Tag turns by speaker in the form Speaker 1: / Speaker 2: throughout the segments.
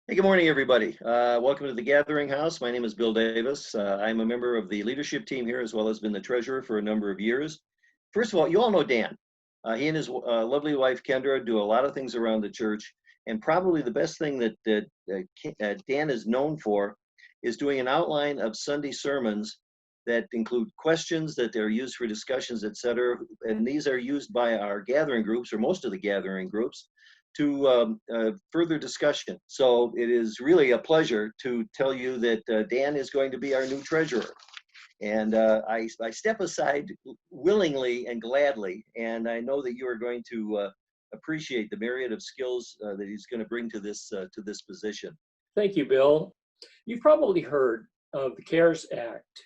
Speaker 1: Hey, good morning, everybody. Welcome to the Gathering House. My name is Bill Davis. I'm a member of the leadership team here, as well as been the treasurer for a number of years. First of all, you all know Dan. He and his lovely wife Kendra do a lot of things around the church, and probably the best thing that Dan is known for is doing an outline of Sunday sermons that include questions that are used for discussions, et cetera. And these are used by our gathering groups, or most of the gathering groups, to further discussion. So it is really a pleasure to tell you that Dan is going to be our new treasurer. And I step aside willingly and gladly, and I know that you are going to appreciate the myriad of skills that he's going to bring to this position.
Speaker 2: Thank you, Bill. You've probably heard of the CARES Act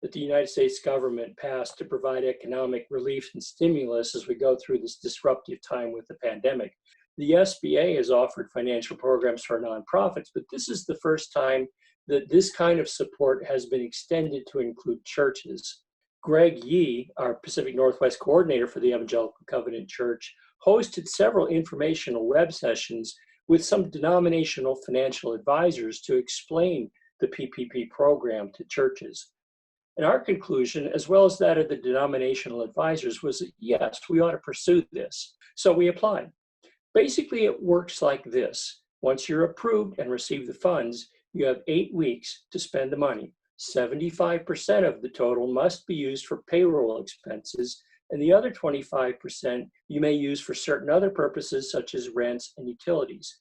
Speaker 2: that the United States government passed to provide economic relief and stimulus as we go through this disruptive time with the pandemic. The SBA has offered financial programs for nonprofits, but this is the first time that this kind of support has been extended to include churches. Greg Yee, our Pacific Northwest coordinator for the Evangelical Covenant Church, hosted several informational web sessions with some denominational financial advisors to explain the PPP program to churches. And our conclusion, as well as that of the denominational advisors, was that yes, we ought to pursue this. So we applied. Basically, it works like this. Once you're approved and receive the funds, you have 8 weeks to spend the money. 75% of the total must be used for payroll expenses, and the other 25% you may use for certain other purposes such as rents and utilities.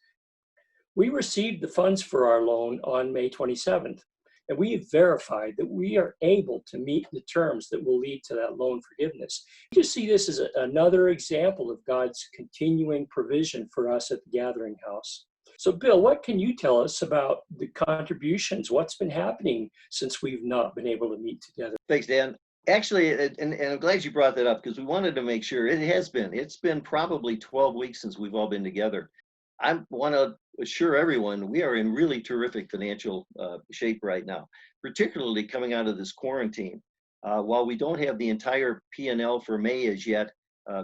Speaker 2: We received the funds for our loan on May 27th, and we have verified that we are able to meet the terms that will lead to that loan forgiveness. You see this as another example of God's continuing provision for us at the Gathering House. So, Bill, what can you tell us about the contributions? What's been happening since we've not been able to meet together?
Speaker 1: Thanks, Dan. Actually, and I'm glad you brought that up because we wanted to make sure it's been probably 12 weeks since we've all been together. I want to assure everyone we are in really terrific financial shape right now, particularly coming out of this quarantine. While we don't have the entire P&L for May as yet,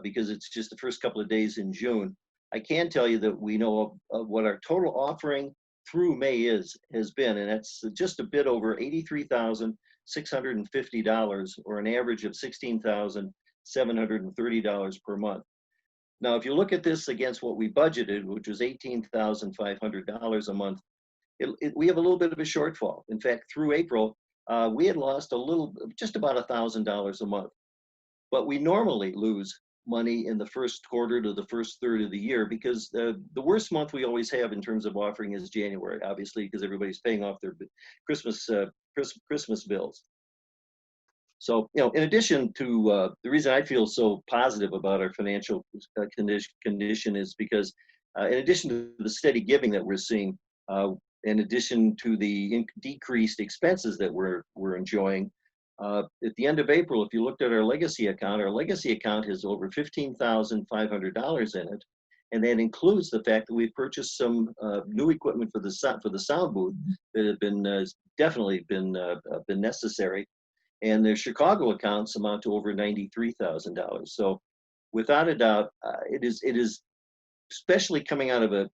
Speaker 1: because it's just the first couple of days in June, I can tell you that we know of what our total offering through May has been, and that's just a bit over $83,650, or an average of $16,730 per month. Now, if you look at this against what we budgeted, which was $18,500 a month, we have a little bit of a shortfall. In fact, through April, we had lost just about $1,000 a month. But we normally lose money in the first quarter to the first third of the year because the worst month we always have in terms of offering is January, obviously, because everybody's paying off their Christmas bills. So, in addition to the reason I feel so positive about our financial condition is because, in addition to the steady giving that we're seeing, in addition to the decreased expenses that we're enjoying, at the end of April, if you looked at our legacy account has over $15,500 in it, and that includes the fact that we've purchased some new equipment for the sound booth that have definitely been necessary. And the Chicago accounts amount to over $93,000. So, without a doubt, it is especially coming out of a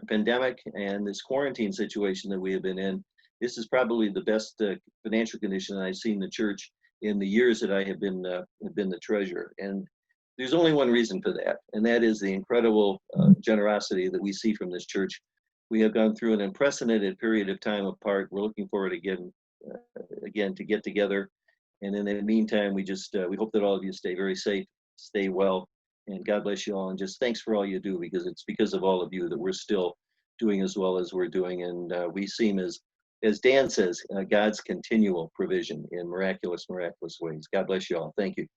Speaker 1: pandemic and this quarantine situation that we have been in. This is probably the best financial condition I've seen the church in the years that I have been the treasurer. And there's only one reason for that, and that is the incredible generosity that we see from this church. We have gone through an unprecedented period of time apart. We're looking forward again to get together. And in the meantime, we hope that all of you stay very safe, stay well, and God bless you all. And just thanks for all you do, because it's because of all of you that we're still doing as well as we're doing. And we seem, as Dan says, God's continual provision in miraculous ways. God bless you all. Thank you.